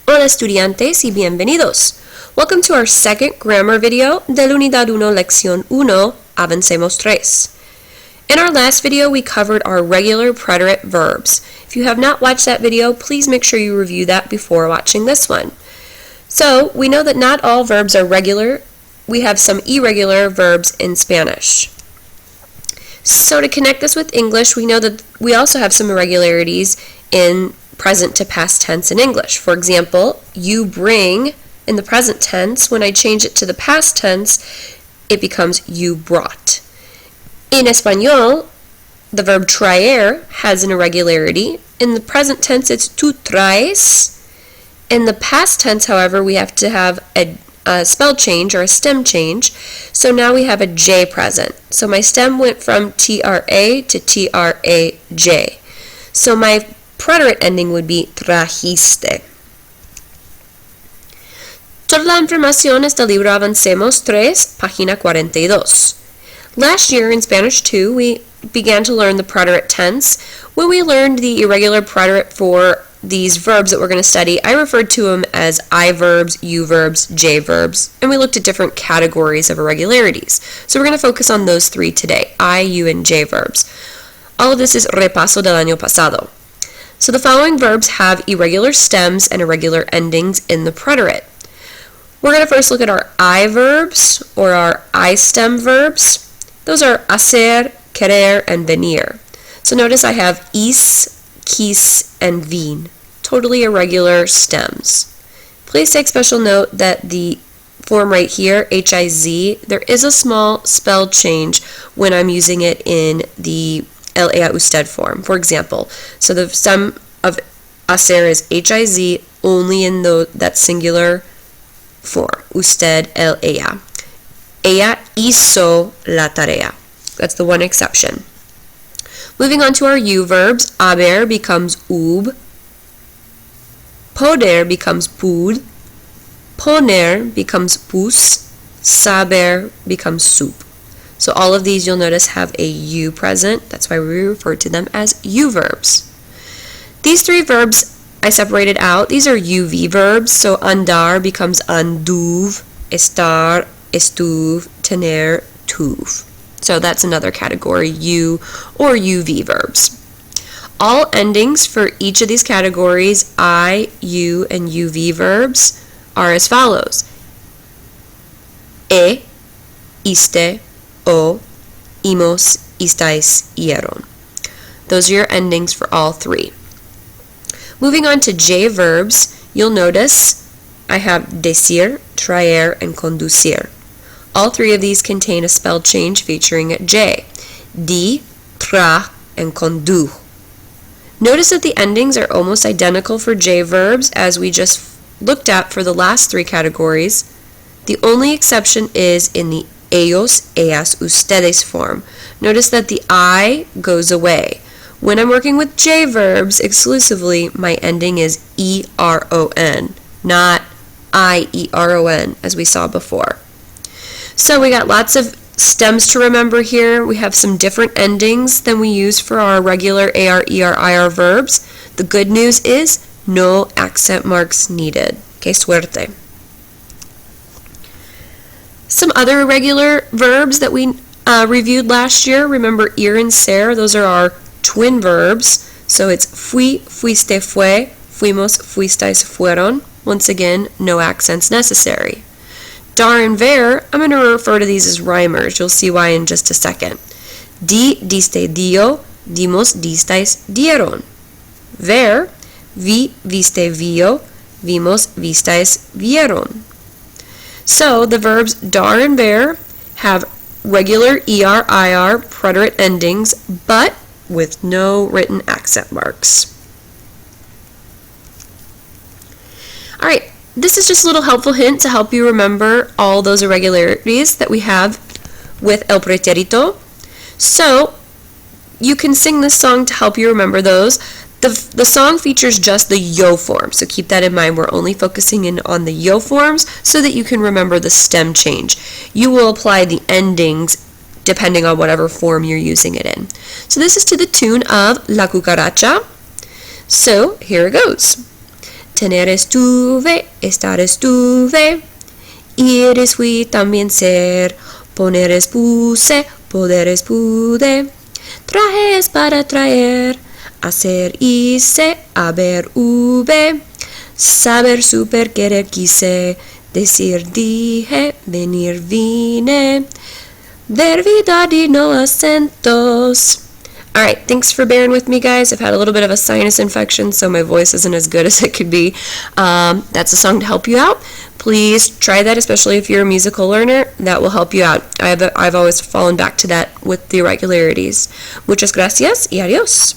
Hola estudiantes y bienvenidos. Welcome to our second grammar video de la Unidad 1, Lección 1, Avancemos 3. In our last video, we covered our regular preterite verbs. If you have not watched that video, please make sure you review that before watching this one. So, we know that not all verbs are regular. We have some irregular verbs in Spanish. So to connect this with English, we know that we also have some irregularities in present to past tense in English. For example, you bring in the present tense. When I change it to the past tense, it becomes you brought. In Espanol, the verb traer has an irregularity. In the present tense, it's tú traes. In the past tense, however, we have to have a spell change or a stem change. So now we have a J present. So my stem went from TRA to TRAJ. So my preterite ending would be trajiste. Toda la información es del libro Avancemos 3, página 42. Last year in Spanish 2, we began to learn the preterite tense. When we learned the irregular preterite for these verbs that we're going to study, I referred to them as I verbs, U verbs, J verbs, and we looked at different categories of irregularities. So we're going to focus on those three today, I, U, and J verbs. All of this is repaso del año pasado. So the following verbs have irregular stems and irregular endings in the preterite. We're going to first look at our I verbs, or our I stem verbs. Those are hacer, querer, and venir. So notice I have is, quis, and vin. Totally irregular stems. Please take special note that the form right here, HIZ, there is a small spell change when I'm using it in the LA usted form. For example, so the stem of hacer is HIZ only in that singular form, usted, él, ella. Ella hizo la tarea. That's the one exception. Moving on to our U verbs, haber becomes ub, poder becomes pud, poner becomes pus, saber becomes soup. So all of these you'll notice have a U present. That's why we refer to them as U verbs. These three verbs I separated out. These are UV verbs. So andar becomes anduv, estar, estuv, tener, tuv. So that's another category, U or UV verbs. All endings for each of these categories, I, U, and UV verbs, are as follows. E, iste, o, imos, istais, ieron. Those are your endings for all three. Moving on to J verbs, you'll notice I have decir, traer, and conducir. All three of these contain a spell change featuring a J. Di, tra, and condu. Notice that the endings are almost identical for J verbs as we just looked at for the last three categories. The only exception is in the ellos, ellas, ustedes form. Notice that the I goes away. When I'm working with J verbs exclusively, my ending is ERON, not IERON as we saw before. So we got lots of stems to remember here. We have some different endings than we use for our regular AR, ER, IR verbs. The good news is no accent marks needed. Que suerte. Some other irregular verbs that we reviewed last year. Remember ir and ser. Those are our twin verbs. So it's fui, fuiste, fue, fuimos, fuistais, fueron. Once again, no accents necessary. Dar and ver, I'm going to refer to these as rhymers. You'll see why in just a second. Di, diste, dio, dimos, distais, dieron. Ver, vi, viste, vio, vimos, vistais, vieron. So the verbs dar and ver have regular ER, IR preterite endings, but with no written accent marks. All right. This is just a little helpful hint to help you remember all those irregularities that we have with el pretérito. So you can sing this song to help you remember those. The song features just the yo form, so keep that in mind. We're only focusing in on the yo forms so that you can remember the stem change. You will apply the endings depending on whatever form you're using it in. So this is to the tune of La Cucaracha. So here it goes. Tener estuve, estar estuve. Ir es fui, también ser. Poner es puse, poder es pude. Traje es para traer. Hacer hice, haber hube. Saber super, querer quise. Decir dije, venir vine. Ver vida y no acentos. Alright, thanks for bearing with me, guys. I've had a little bit of a sinus infection, so my voice isn't as good as it could be. That's a song to help you out. Please try that, especially if you're a musical learner. That will help you out. I've always fallen back to that with the irregularities. Muchas gracias y adiós.